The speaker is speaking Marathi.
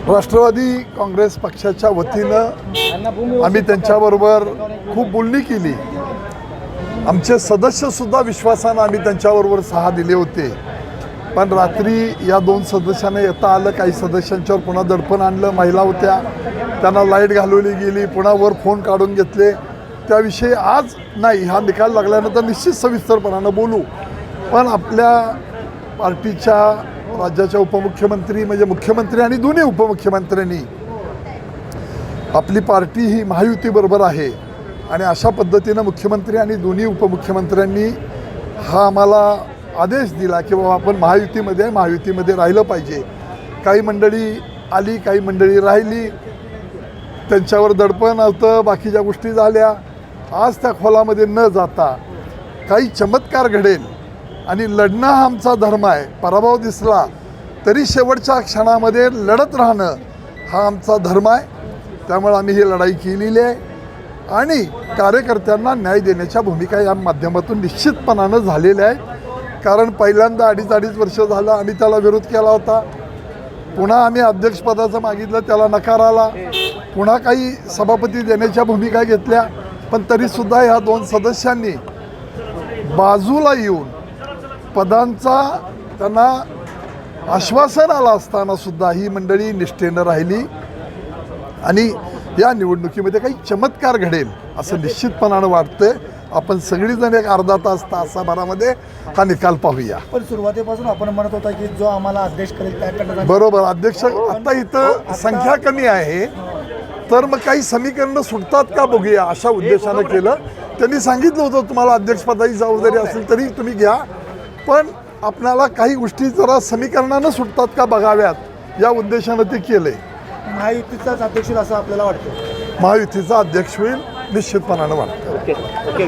राष्ट्रवादी काँग्रेस पक्षाच्या वतीनं आम्ही त्यांच्याबरोबर खूप बोलणी केली. आमचे सदस्यसुद्धा विश्वासानं आम्ही त्यांच्याबरोबर 6 दिले होते. पण रात्री या 2 सदस्यांना येता आलं. काही सदस्यांच्यावर पुन्हा दडपण आणलं. महिला होत्या, त्यांना लाईट घालवली गेली. पुन्हा वर फोन काढून घेतले. त्याविषयी आज नाही, हा निकाल लागल्यानंतर निश्चित सविस्तरपणानं बोलू. पण आपल्या पार्टीच्या राज्याच्या उपमुख्यमंत्री म्हणजे मुख्यमंत्री आणि दोन्ही उपमुख्यमंत्र्यांनी आपली पार्टी ही महायुतीबरोबर आहे आणि अशा पद्धतीनं मुख्यमंत्री आणि दोन्ही उपमुख्यमंत्र्यांनी हा आम्हाला आदेश दिला की बाबा आपण महायुतीमध्ये राहिलं पाहिजे. काही मंडळी आली, काही मंडळी राहिली, त्यांच्यावर दडपण होतं, बाकीच्या गोष्टी झाल्या. आज त्या खोलामध्ये न जाता काही चमत्कार घडेल आणि लढणं हा आमचा धर्म आहे. पराभव दिसला तरी शेवटच्या क्षणामध्ये लढत राहणं हा आमचा धर्म आहे. त्यामुळे आम्ही ही लढाई केलेली आहे आणि कार्यकर्त्यांना न्याय देण्याच्या भूमिका या माध्यमातून निश्चितपणानं झालेल्या आहेत. कारण पहिल्यांदा 2.5 वर्ष झालं आम्ही त्याला विरोध केला होता. पुन्हा आम्ही अध्यक्षपदाचं मागितलं, त्याला नकार आला. पुन्हा काही सभापती देण्याच्या भूमिका घेतल्या. पण तरीसुद्धा ह्या 2 सदस्यांनी बाजूला येऊन पदांचा त्यांना आश्वासन आलं असतानासुद्धा ही मंडळी निष्ठेनं राहिली आणि या निवडणुकीमध्ये काही चमत्कार घडेल असं निश्चितपणानं वाटतं. आपण सगळीजण एक अर्धा तासाभरामध्ये हा निकाल पाहूया. पण सुरुवातीपासून आपण म्हणत होता की जो आम्हाला अध्यक्ष करेल त्याकडे बरोबर. अध्यक्ष आता इथं संख्या कमी आहे तर मग काही समीकरणं सुटतात का बघूया अशा उद्देशानं केलं. त्यांनी सांगितलं होतं तुम्हाला अध्यक्षपदाची जबाबदारी असेल तरी तुम्ही घ्या, पण आपल्याला काही गोष्टी जरा समीकरणानं सुटतात का बघाव्यात या उद्देशानं ते केलंय. महायुतीचाच अध्यक्ष असं आपल्याला वाटतं. महायुतीचा अध्यक्ष होईल निश्चितपणानं वाटतं.